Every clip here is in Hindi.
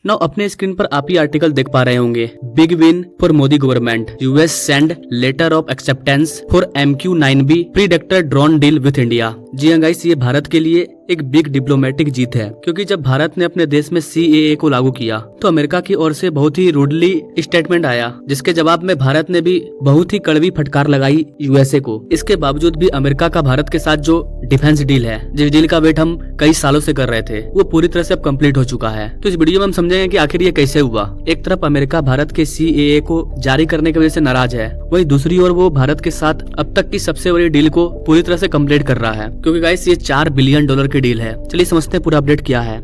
नाउ अपने स्क्रीन पर आप ये आर्टिकल देख पा रहे होंगे। Big win for Modi government, US send letter of acceptance for MQ-9B Predator drone deal with India. जी हाँ गाइस, ये भारत के लिए एक बिग डिप्लोमेटिक जीत है, क्योंकि जब भारत ने अपने देश में CAA को लागू किया तो अमेरिका की ओर से बहुत ही रूडली स्टेटमेंट आया, जिसके जवाब में भारत ने भी बहुत ही कड़वी फटकार लगाई यूएसए को। इसके बावजूद भी अमेरिका का भारत के साथ जो डिफेंस डील है, जिस डील का वेट हम कई सालों से कर रहे थे, वो पूरी तरह से अब कंप्लीट हो चुका है। तो इस वीडियो में हम समझेंगे कि आखिर ये कैसे हुआ। एक तरफ अमेरिका भारत के CAA को जारी करने की वजह से नाराज है, वहीं दूसरी ओर वो भारत के साथ अब तक की सबसे बड़ी डील को पूरी तरह से कंप्लीट कर रहा है, क्योंकि गाइस ये $4 बिलियन की डील है। चलिए समझते हैं पूरा अपडेट क्या है।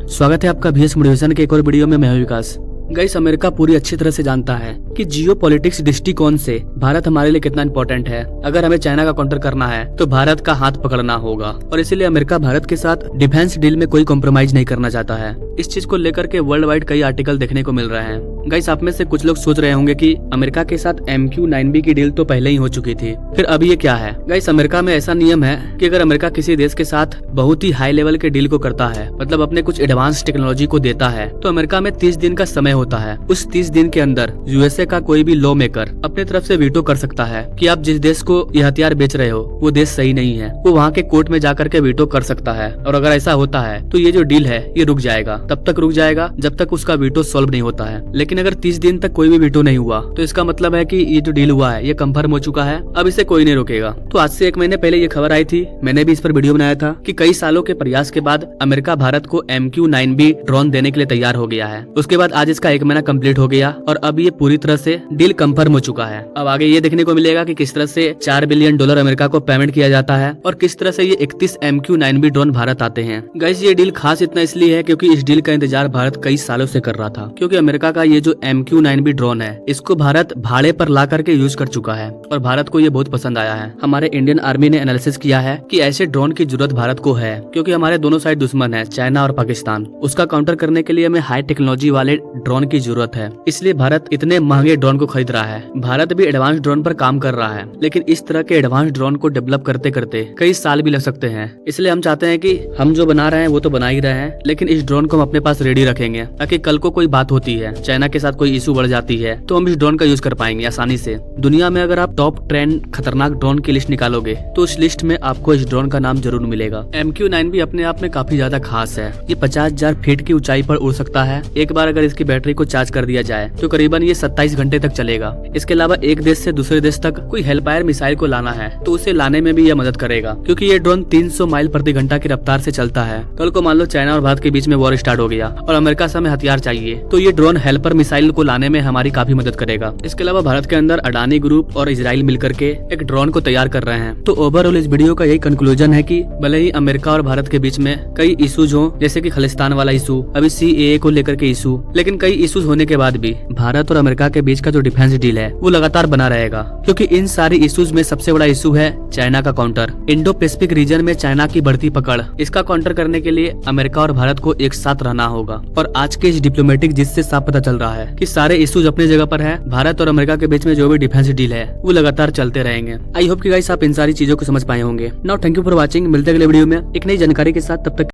स्वागत है आपका VS मोटिवेशन के एक और वीडियो में। मैं हूं विकास। गाइस, अमेरिका पूरी अच्छी तरह से जानता है कि जियोपॉलिटिक्स दृष्टिकोण से भारत हमारे लिए कितना इंपॉर्टेंट है। अगर हमें चाइना का काउंटर करना है तो भारत का हाथ पकड़ना होगा, और इसीलिए अमेरिका भारत के साथ डिफेंस डील में कोई कॉम्प्रोमाइज नहीं करना चाहता है। इस चीज को लेकर के वर्ल्ड वाइड कई आर्टिकल देखने को मिल रहे हैं। गाइस, आप में से कुछ लोग सोच रहे होंगे कि अमेरिका के साथ MQ-9B की डील तो पहले ही हो चुकी थी, फिर अब ये क्या है। गाइस, अमेरिका में ऐसा नियम है कि अगर अमेरिका किसी देश के साथ बहुत ही हाई लेवल के डील को करता है, मतलब अपने कुछ एडवांस टेक्नोलॉजी को देता है, तो अमेरिका में 30 दिन का समय होता है। उस 30 दिन के अंदर यूएसए का कोई भी लॉ मेकर अपने तरफ से वीटो कर सकता है कि आप जिस देश को ये हथियार बेच रहे हो वो देश सही नहीं है। वो वहाँ के कोर्ट में जाकर के वीटो कर सकता है, और अगर ऐसा होता है तो ये जो डील है ये रुक जाएगा। तब तक रुक जाएगा जब तक उसका वीटो सॉल्व नहीं होता है। लेकिन अगर 30 दिन तक कोई भी वीटो नहीं हुआ तो इसका मतलब है कि ये जो डील हुआ है ये कंफर्म हो चुका है, अब इसे कोई नहीं रोकेगा। तो आज से 1 महीने पहले ये खबर आई थी, मैंने भी इस पर वीडियो बनाया था कि कई सालों के प्रयास के बाद अमेरिका भारत को MQ-9B ड्रोन देने के लिए तैयार हो गया है। उसके बाद आज इसका 1 महीना कंप्लीट हो गया और अब ये पूरी तरह से डील कंफर्म हो चुका है। अब आगे ये देखने को मिलेगा कि किस तरह से $4 बिलियन अमेरिका को पेमेंट किया जाता है और किस तरह से ये 31 MQ-9B ड्रोन भारत आते हैं। गाइस, ये डील खास इतना इसलिए है क्योंकि इस डील का इंतजार भारत कई सालों से कर रहा था, क्योंकि अमेरिका का ये जो MQ-9B ड्रोन है इसको भारत भाड़े पर ला करके यूज कर चुका है और भारत को ये बहुत पसंद आया है। हमारे इंडियन आर्मी ने एनालिसिस किया है कि ऐसे ड्रोन की जरूरत भारत को है, क्योंकि हमारे दोनों साइड दुश्मन है, चाइना और पाकिस्तान। उसका काउंटर करने के लिए हमें हाई टेक्नोलॉजी वाले ड्रोन की जरूरत है, इसलिए भारत इतने महंगे ड्रोन को खरीद रहा है। भारत भी एडवांस ड्रोन पर काम कर रहा है, लेकिन इस तरह के एडवांस ड्रोन को डेवलप करते करते कई साल भी लग सकते हैं। इसलिए हम चाहते हैं कि हम जो बना रहे हैं वो तो बना ही रहे हैं, लेकिन इस ड्रोन को हम अपने पास रेडी रखेंगे, ताकि कल को कोई बात होती है, चाइना के साथ कोई इशू बढ़ जाती है, तो हम इस ड्रोन का यूज कर पाएंगे आसानी से। दुनिया में अगर आप टॉप 10 खतरनाक ड्रोन की लिस्ट निकालोगे तो उस लिस्ट में आपको इस ड्रोन का नाम जरूर मिलेगा। MQ-9B अपने आप में काफी ज्यादा खास है। ये 50,000 फीट की ऊंचाई पर उड़ सकता है। एक बार अगर इसकी बैटरी को चार्ज कर दिया जाए तो करीबन ये 27 घंटे तक चलेगा। इसके अलावा एक देश से दूसरे देश तक कोई हेल्पायर मिसाइल को लाना है तो उसे लाने में भी यह मदद करेगा, क्योंकि ये ड्रोन 300 माइल प्रति घंटा की रफ्तार से चलता है। कल को मान लो चाइना और भारत के बीच में वॉर स्टार्ट हो गया और अमेरिका से हमें हथियार चाहिए, तो ये ड्रोन हेल्पर मिसाइल को लाने में हमारी काफी मदद करेगा। इसके अलावा भारत के अंदर अडानी ग्रुप और इजराइल मिलकर के एक ड्रोन को तैयार कर रहे हैं। तो ओवरऑल इस वीडियो का यही कंक्लूजन है कि भले ही अमेरिका और भारत के बीच में कई इशूज हो, जैसे कि खालिस्तान वाला इशू, अभी CAA को लेकर के इशू, लेकिन कई इशूज होने के बाद भी भारत और अमेरिका के बीच का जो डिफेंस डील है वो लगातार बना रहेगा, क्योंकि इन सारी इश्यूज में सबसे बड़ा इशू है चाइना का काउंटर। इंडो पैसिफिक रीजन में चाइना की बढ़ती पकड़, इसका काउंटर करने के लिए अमेरिका और भारत को एक साथ रहना होगा। और आज के इस डिप्लोमेटिक जीत से साफ पता चल रहा है कि सारे इश्यूज अपनी जगह पर है। भारत और अमेरिका के बीच में जो भी डिफेंस डील है वो लगातार चलते रहेंगे। आई होप कि गाइस आप इन सारी चीजों को समझ पाए होंगे। Now thank you for watching. मिलते अगले वीडियो में एक नई जानकारी के साथ, तब तक